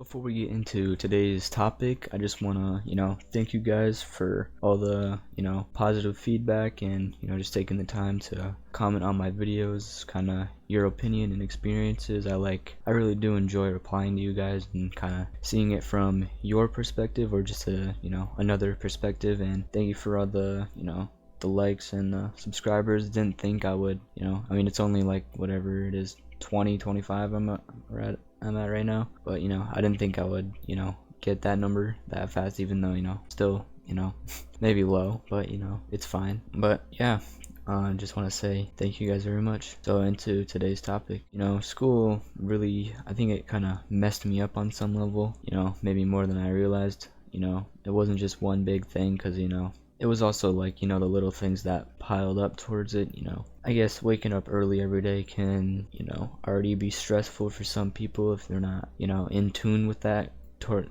Before we get into today's topic, I just want to, thank you guys for all the, positive feedback and, just taking the time to comment on my videos, kind of your opinion and experiences. I really do enjoy replying to you guys and kind of seeing it from your perspective or just another perspective. And thank you for all the likes and the subscribers. Didn't think I would, it's only like whatever it is, 20, 25 I'm at right now, but I didn't think I would get that number that fast, even though still maybe low, but it's fine. But yeah, just want to say thank you guys very much. So into today's topic, school really, I think it kind of messed me up on some level, maybe more than I realized. It wasn't just one big thing, because it was also like the little things that piled up towards it. I guess waking up early every day can already be stressful for some people if they're not in tune with that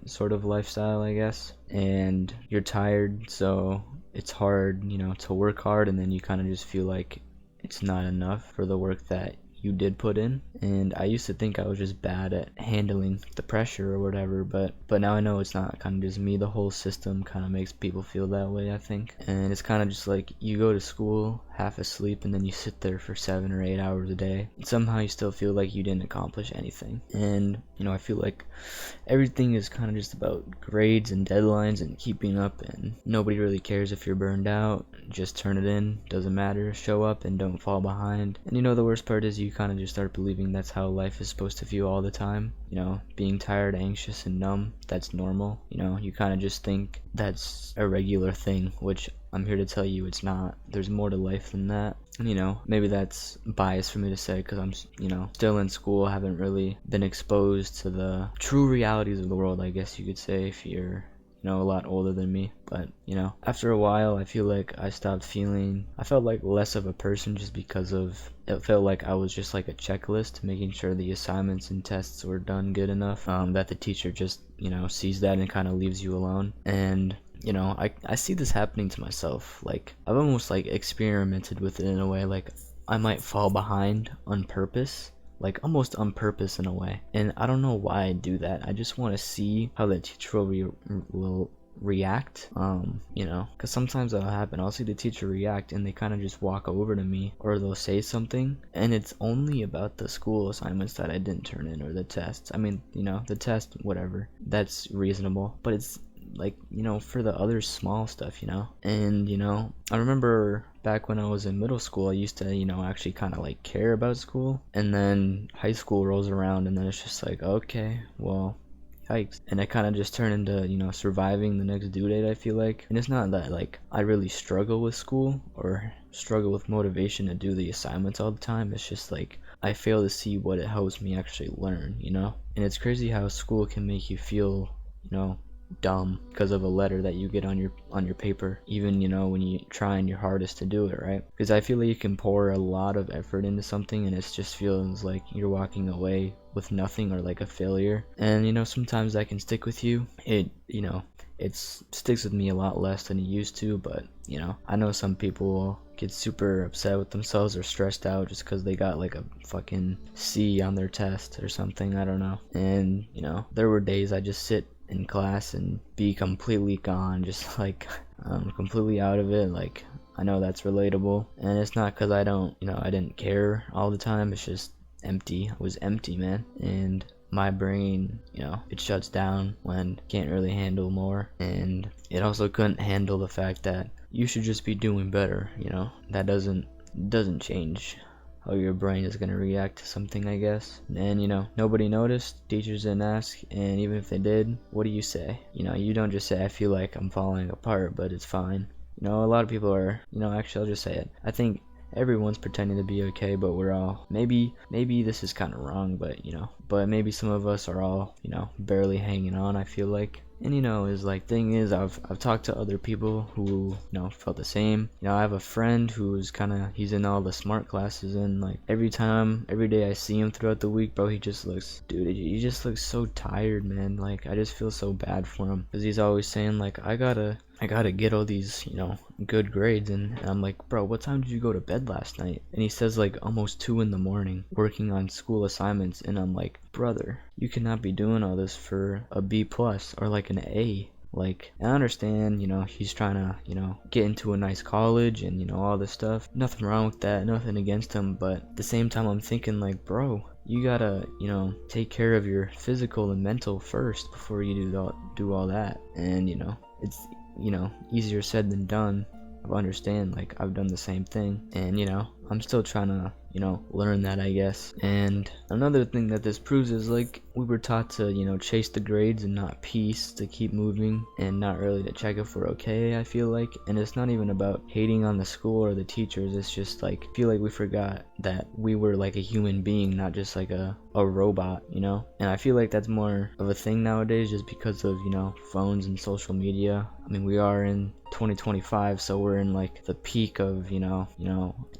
sort of lifestyle, I guess. And you're tired, so it's hard to work hard, and then you kind of just feel like it's not enough for the work that you did put in. And I used to think I was just bad at handling the pressure or whatever, but now I know it's not kind of just me. The whole system kind of makes people feel that way, I think. And it's kind of just like you go to school half asleep and then you sit there for 7 or 8 hours a day, and somehow you still feel like you didn't accomplish anything. And I feel like everything is kind of just about grades and deadlines and keeping up, and nobody really cares if you're burned out. Just turn it in, doesn't matter, show up and don't fall behind. And the worst part is you kind of just start believing that's how life is supposed to feel all the time. Being tired, anxious, and numb, that's normal. You kind of just think that's a regular thing, which I'm here to tell you it's not. There's more to life than that. And maybe that's biased for me to say, because I'm still in school, haven't really been exposed to the true realities of the world, I guess you could say, if you're a lot older than me. But after a while, I feel like I felt like less of a person, just because of it felt like I was just like a checklist, making sure the assignments and tests were done good enough, that the teacher just sees that and kind of leaves you alone. And I see this happening to myself. Like, I've almost like experimented with it in a way. Like, I might fall behind on purpose, like almost on purpose in a way. And I don't know why I do that. I just want to see how the teacher will react. Because sometimes that'll happen. I'll see the teacher react and they kind of just walk over to me, or they'll say something, and it's only about the school assignments that I didn't turn in, or the tests. I mean, the test, whatever, that's reasonable, but it's like for the other small stuff. And I remember back when I was in middle school, I used to actually kind of like care about school, and then high school rolls around and then it's just like, okay, well, yikes. And I kind of just turn into surviving the next due date, I feel like. And it's not that like I really struggle with school or struggle with motivation to do the assignments all the time. It's just like I fail to see what it helps me actually learn. And it's crazy how school can make you feel dumb because of a letter that you get on your paper, even when you trying your hardest to do it, right? Because I feel like you can pour a lot of effort into something and it just feels like you're walking away with nothing, or like a failure. And sometimes that can stick with you. It sticks with me a lot less than it used to, but I know some people get super upset with themselves or stressed out just because they got like a fucking C on their test or something, I don't know. And there were days I just sit in class and be completely gone, just like completely out of it. Like, I know that's relatable, and it's not because I didn't care all the time. It's just empty. I was empty, man. And my brain, it shuts down when it can't really handle more. And it also couldn't handle the fact that you should just be doing better. That doesn't change how your brain is going to react to something, I guess. And nobody noticed, teachers didn't ask, and even if they did, what do you say? You don't just say, I feel like I'm falling apart, but it's fine. A lot of people are, actually, I'll just say it, I think everyone's pretending to be okay, but we're all, maybe this is kind of wrong, but maybe some of us are all barely hanging on, I feel like. And is like, thing is, I've talked to other people who felt the same. I have a friend who's he's in all the smart classes, and like every day I see him throughout the week, bro, he just looks so tired, man. Like, I just feel so bad for him, because he's always saying like, I gotta I gotta get all these, good grades. And I'm like, bro, what time did you go to bed last night? And he says like almost 2 in the morning working on school assignments. And I'm like, brother, you cannot be doing all this for a B plus or like an A. Like, I understand, he's trying to, get into a nice college and, all this stuff. Nothing wrong with that, nothing against him. But at the same time, I'm thinking like, bro, you gotta, take care of your physical and mental first before you do all that. And, it's, easier said than done. I understand, like, I've done the same thing. And, I'm still trying to, learn that, I guess. And another thing that this proves is, like, we were taught to, chase the grades and not peace, to keep moving and not really to check if we're okay, I feel like. And it's not even about hating on the school or the teachers. It's just like, I feel like we forgot that we were like a human being, not just like a robot, And I feel like that's more of a thing nowadays just because of, phones and social media. I mean, we are in 2025, so we're in like the peak of,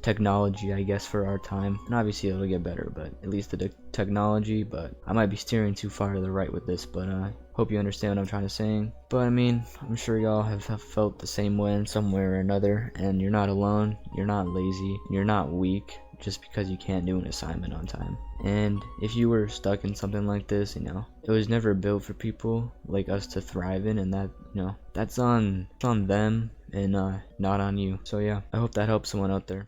technology, I guess, for our time. And obviously it'll get better, but at least the technology. But I might be steering too far to the right with this, but hope you understand what I'm trying to say. But I mean, I'm sure y'all have felt the same way in some way or another, and you're not alone, you're not lazy, you're not weak just because you can't do an assignment on time. And if you were stuck in something like this, it was never built for people like us to thrive in, and that, it's on them and not on you. So yeah, I hope that helps someone out there.